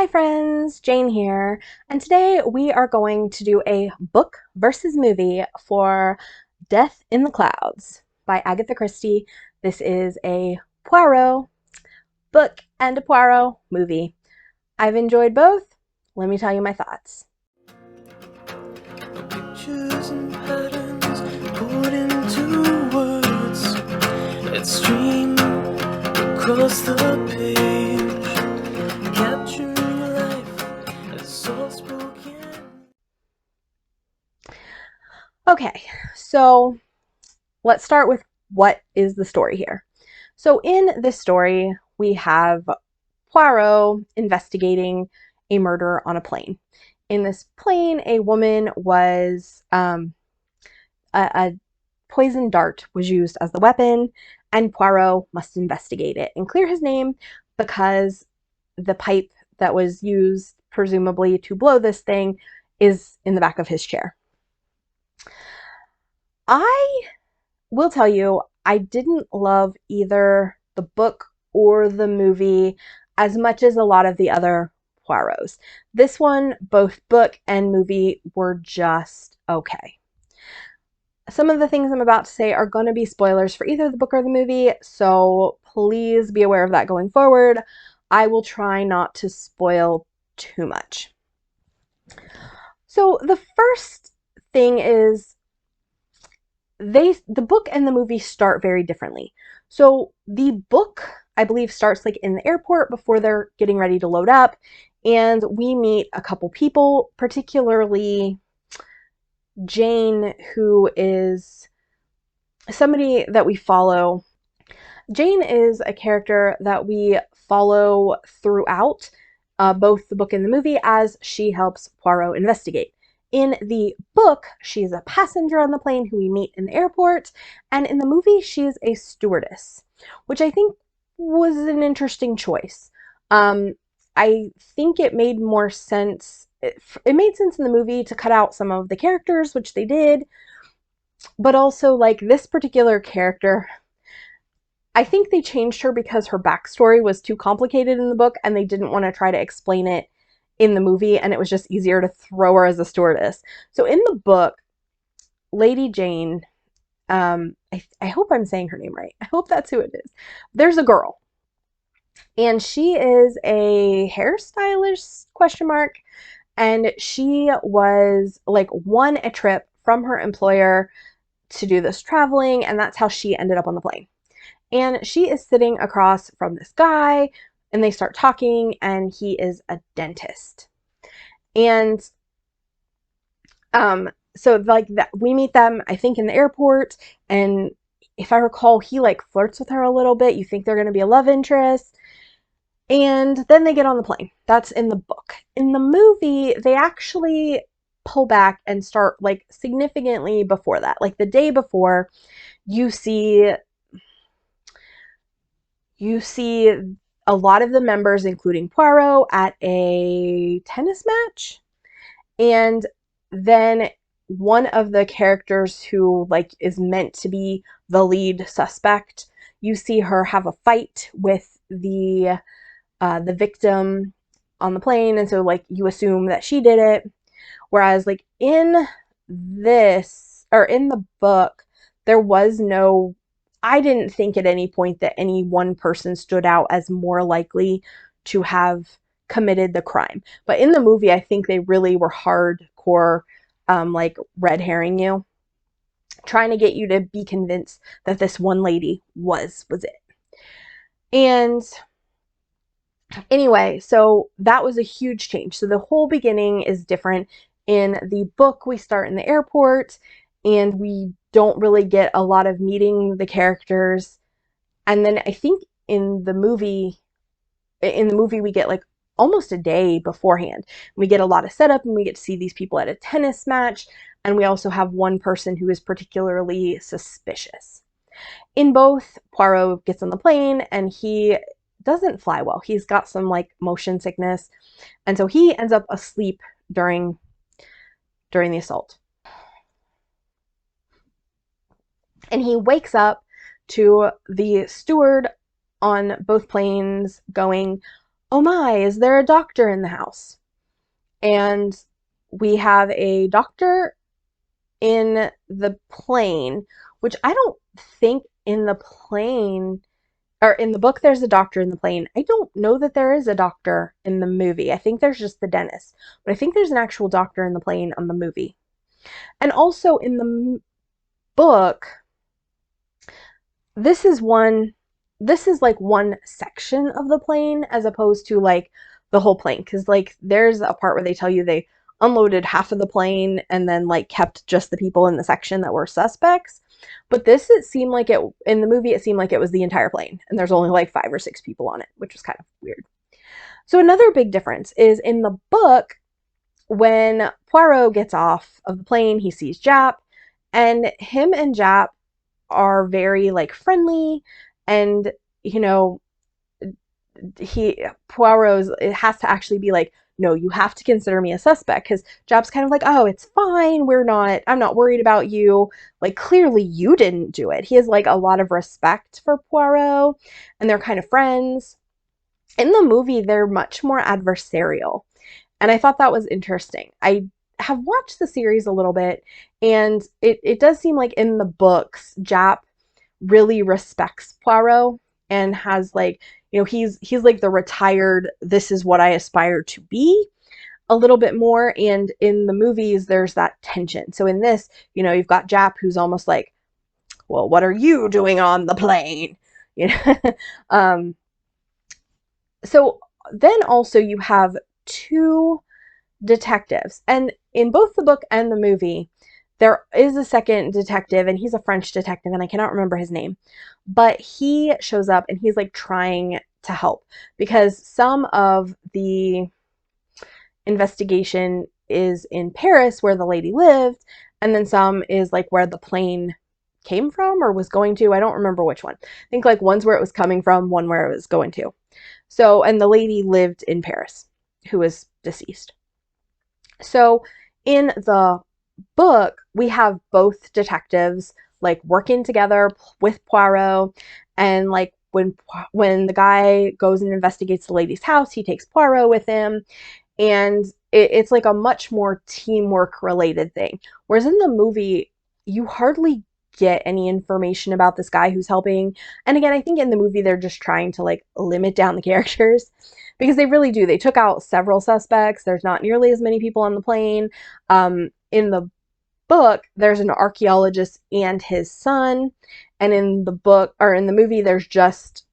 Hi friends, Jane here, and today we are going to do a book versus movie for Death in the Clouds by Agatha Christie. This is a Poirot book and a Poirot movie. I've enjoyed both. Let me tell you my thoughts. Pictures and patterns poured into words that stream across the page, capturing life as soft spoken. Okay, so let's start with what is the story here. So in this story, we have Poirot investigating a murder on a plane. In this plane, a woman was a poison dart was used as the weapon, and Poirot must investigate it and clear his name because the pipe that was used, presumably to blow this thing, is in the back of his chair. I will tell you, I didn't love either the book or the movie as much as a lot of the other Poirots. This one, both book and movie, were just okay. Some of the things I'm about to say are going to be spoilers for either the book or the movie, so please be aware of that going forward. I will try not to spoil too much. So the first thing is the book and the movie start very differently. So the book, I believe, starts like in the airport before they're getting ready to load up, and we meet a couple people, particularly Jane, who is somebody that we follow. Jane is a character that we follow throughout both the book and the movie as she helps Poirot investigate. In the book, she's a passenger on the plane who we meet in the airport, and in the movie, she's a stewardess, which I think was an interesting choice. I think it made more sense. It made sense in the movie to cut out some of the characters, which they did, but also like this particular character, I think they changed her because her backstory was too complicated in the book and they didn't want to try to explain it in the movie, and it was just easier to throw her as a stewardess. So in the book, Lady Jane, I hope I'm saying her name right. I hope that's who it is. There's a girl, and she is a hairstylist, question mark, and she was like won a trip from her employer to do this traveling, and that's how she ended up on the plane. And she is sitting across from this guy, and they start talking, and he is a dentist. And so like that we meet them, I think, in the airport, and if I recall, he like flirts with her a little bit. You think they're going to be a love interest. And then they get on the plane. That's in the book. In the movie, they actually pull back and start like significantly before that. Like the day before, you see a lot of the members, including Poirot, at a tennis match. And then one of the characters who like is meant to be the lead suspect, you see her have a fight with the victim on the plane, and so like you assume that she did it. Whereas like in this or in the book, there was no, I didn't think at any point that any one person stood out as more likely to have committed the crime. But in the movie, I think they really were hardcore, like red herring you, trying to get you to be convinced that this one lady was it. And anyway, so that was a huge change. So the whole beginning is different. In the book, we start in the airport and we don't really get a lot of meeting the characters. And then I think in the movie we get like almost a day beforehand. We get a lot of setup and we get to see these people at a tennis match, and we also have one person who is particularly suspicious. In both, Poirot gets on the plane and he doesn't fly well. He's got some like motion sickness, and so he ends up asleep during the assault. And he wakes up to the steward on both planes going, oh my, is there a doctor in the house? And we have a doctor in the plane, which I don't think in the plane or in the book there's a doctor in the plane. I don't know that there is a doctor in the movie. I think there's just the dentist. But I think there's an actual doctor in the plane on the movie. And also in the book, this is one this is like one section of the plane as opposed to like the whole plane, because like there's a part where they tell you they unloaded half of the plane and then like kept just the people in the section that were suspects. But this, it seemed like it in the movie, it seemed like it was the entire plane and there's only like 5 or 6 people on it, which was kind of weird. So another big difference is in the book, when Poirot gets off of the plane, he sees Jap, and him and Jap are very like friendly, and you know, he Poirot's, it has to actually be like, no, you have to consider me a suspect, because Jap's kind of like, oh, it's fine, I'm not worried about you, like clearly you didn't do it. He has like a lot of respect for Poirot, and they're kind of friends. In the movie they're much more adversarial, and I thought that was interesting. I have watched the series a little bit, and it does seem like in the books, Jap really respects Poirot and has like, he's like the retired, this is what I aspire to be, a little bit more. And in the movies, there's that tension. So in this, you've got Jap who's almost like, well, what are you doing on the plane? You know, um, so then also you have two detectives. And in both the book and the movie, there is a second detective, and he's a French detective, and I cannot remember his name. But he shows up and he's like trying to help, because some of the investigation is in Paris where the lady lived, and then some is like where the plane came from or was going to. I don't remember which one. I think like one's where it was coming from, one where it was going to. So, and the lady lived in Paris, who was deceased. So in the book, we have both detectives like working together with Poirot, and like when the guy goes and investigates the lady's house, he takes Poirot with him, and it's like a much more teamwork related thing. Whereas in the movie, you hardly get any information about this guy who's helping. And again, I think in the movie they're just trying to like limit down the characters, because they really do. They took out several suspects. There's not nearly as many people on the plane. In the book, there's an archaeologist and his son, and in the book or in the movie, there's just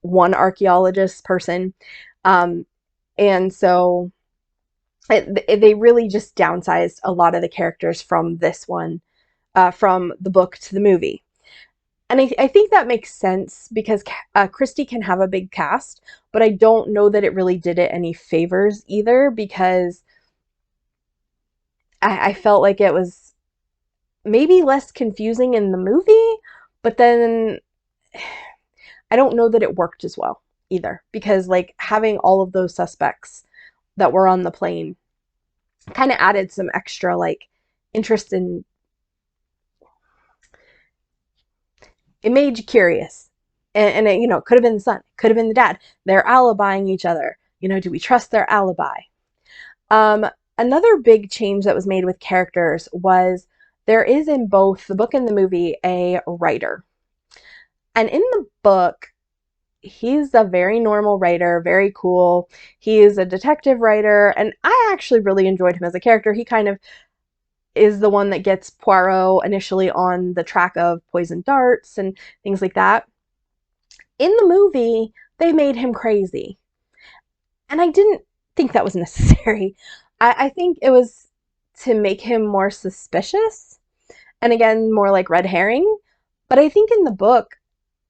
one archaeologist person. And so they really just downsized a lot of the characters from this one, from the book to the movie. And I think that makes sense, because Christie can have a big cast, but I don't know that it really did it any favors either, because I felt like it was maybe less confusing in the movie, but then I don't know that it worked as well either, because like having all of those suspects that were on the plane kind of added some extra like interest, in it made you curious. And it, it could have been the son, could have been the dad. They're alibying each other. Do we trust their alibi? Um, Another big change that was made with characters was there is in both the book and the movie a writer. And in the book, he's a very normal writer, very cool. He is a detective writer, and I actually really enjoyed him as a character. He kind of is the one that gets Poirot initially on the track of poison darts and things like that. In the movie, they made him crazy. And I didn't think that was necessary. I think it was to make him more suspicious, and again, more like red herring. But I think in the book,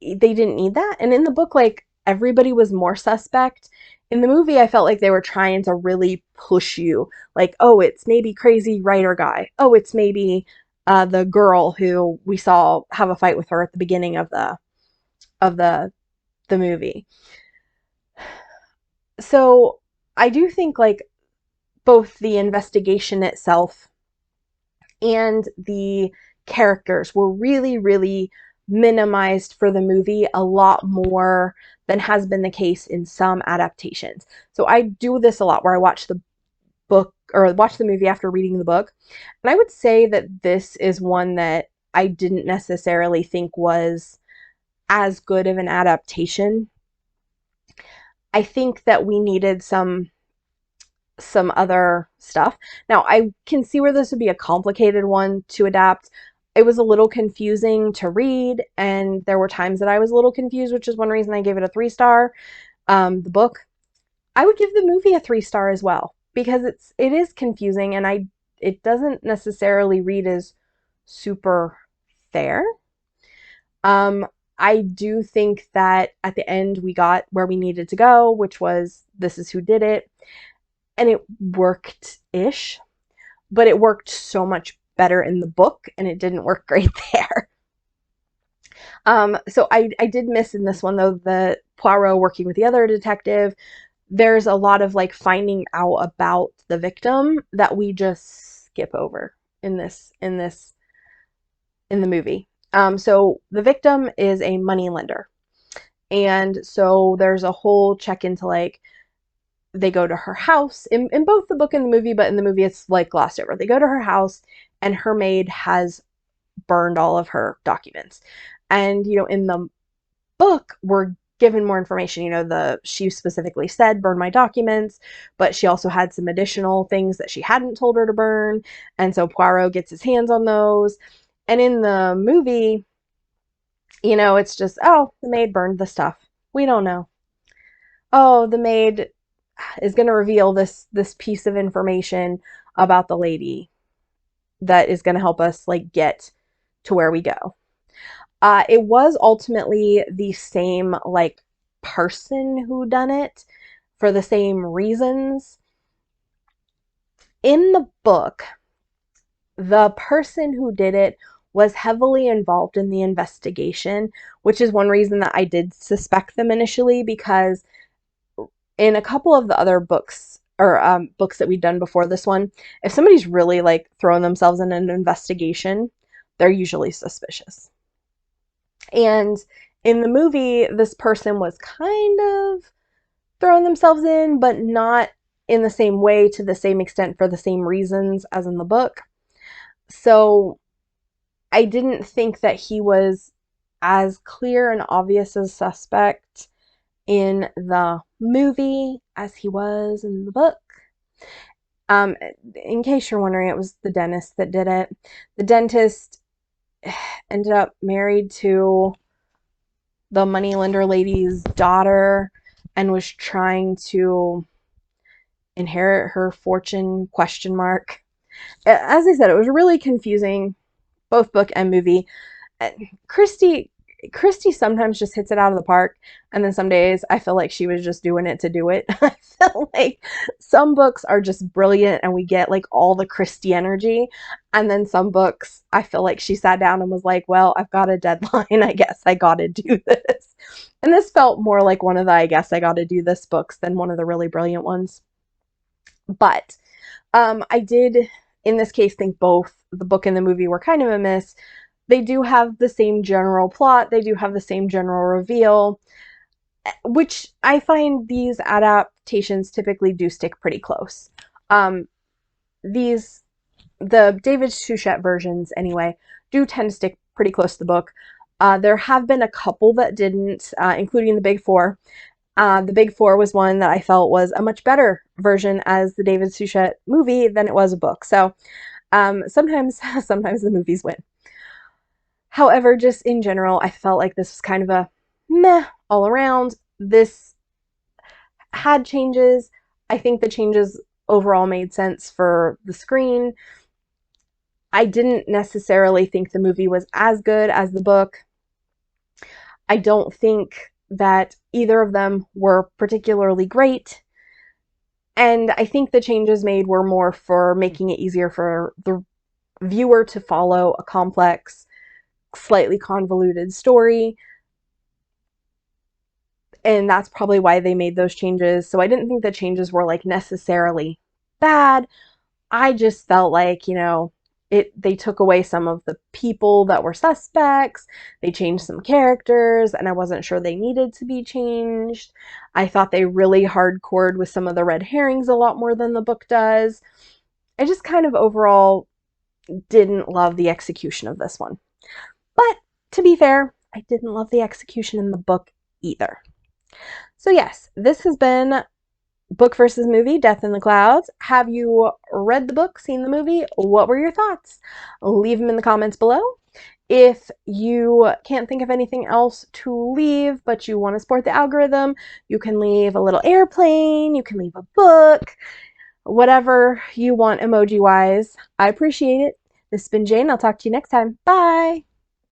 they didn't need that. And in the book, like everybody was more suspect. In the movie, I felt like they were trying to really push you, like, oh, it's maybe crazy writer guy. Oh, it's maybe the girl who we saw have a fight with her at the beginning of the movie. So I do think like both the investigation itself and the characters were really, really minimized for the movie a lot more than has been the case in some adaptations. So I do this a lot where I watch the book or watch the movie after reading the book. And I would say that this is one that I didn't necessarily think was as good of an adaptation. I think that we needed some other stuff. Now, I can see where this would be a complicated one to adapt. It was a little confusing to read, and there were times that I was a little confused, which is one reason I gave it a 3 star. The book, I would give the movie a 3 star as well because it is confusing, and it doesn't necessarily read as super fair. Um, I do think that at the end we got where we needed to go, which was this is who did it, and it worked ish, but it worked so much better in the book, and it didn't work great there. So I did miss in this one though the Poirot working with the other detective. There's a lot of like finding out about the victim that we just skip over in the movie. So the victim is a money lender. And so there's a whole check into like they go to her house in both the book and the movie, but in the movie it's like glossed over. They go to her house and her maid has burned all of her documents. And in the book we're given more information. She specifically said burn my documents, but she also had some additional things that she hadn't told her to burn. And so Poirot gets his hands on those. And in the movie, it's just, oh, the maid burned the stuff. We don't know. Oh, the maid is going to reveal this piece of information about the lady that is going to help us like get to where we go. It was ultimately the same like person who done it for the same reasons. In the book, the person who did it was heavily involved in the investigation, which is one reason that I did suspect them initially, because in a couple of the other books or books that we'd done before this one, if somebody's really like throwing themselves in an investigation, they're usually suspicious. And in the movie, this person was kind of throwing themselves in, but not in the same way to the same extent for the same reasons as in the book. So I didn't think that he was as clear and obvious a suspect in the movie as he was in the book. In case you're wondering, it was the dentist that did it. The dentist ended up married to the moneylender lady's daughter and was trying to inherit her fortune, question mark. As I said, it was really confusing, both book and movie. Christie sometimes just hits it out of the park, and then some days I feel like she was just doing it to do it. I feel like some books are just brilliant and we get like all the Christie energy, and then some books I feel like she sat down and was like, well, I've got a deadline, I guess I gotta do this. And this felt more like one of the I guess I gotta do this books than one of the really brilliant ones. But I did in this case think both the book and the movie were kind of a miss. They do have the same general plot, they do have the same general reveal, which I find these adaptations typically do stick pretty close. These, the David Suchet versions anyway, do tend to stick pretty close to the book. There have been a couple that didn't, including the Big Four. The Big Four was one that I felt was a much better version as the David Suchet movie than it was a book. So sometimes the movies win. However, just in general, I felt like this was kind of a meh all around. This had changes. I think the changes overall made sense for the screen. I didn't necessarily think the movie was as good as the book. I don't think that either of them were particularly great. And I think the changes made were more for making it easier for the viewer to follow a complex, slightly convoluted story. And that's probably why they made those changes. So I didn't think the changes were like necessarily bad. I just felt like, they took away some of the people that were suspects. They changed some characters, and I wasn't sure they needed to be changed. I thought they really hardcored with some of the red herrings a lot more than the book does. I just kind of overall didn't love the execution of this one. But to be fair, I didn't love the execution in the book either. So yes, this has been book versus movie, Death in the Clouds. Have you read the book, seen the movie? What were your thoughts? Leave them in the comments below. If you can't think of anything else to leave, but you want to support the algorithm, you can leave a little airplane, you can leave a book, whatever you want emoji-wise. I appreciate it. This has been Jane. I'll talk to you next time. Bye!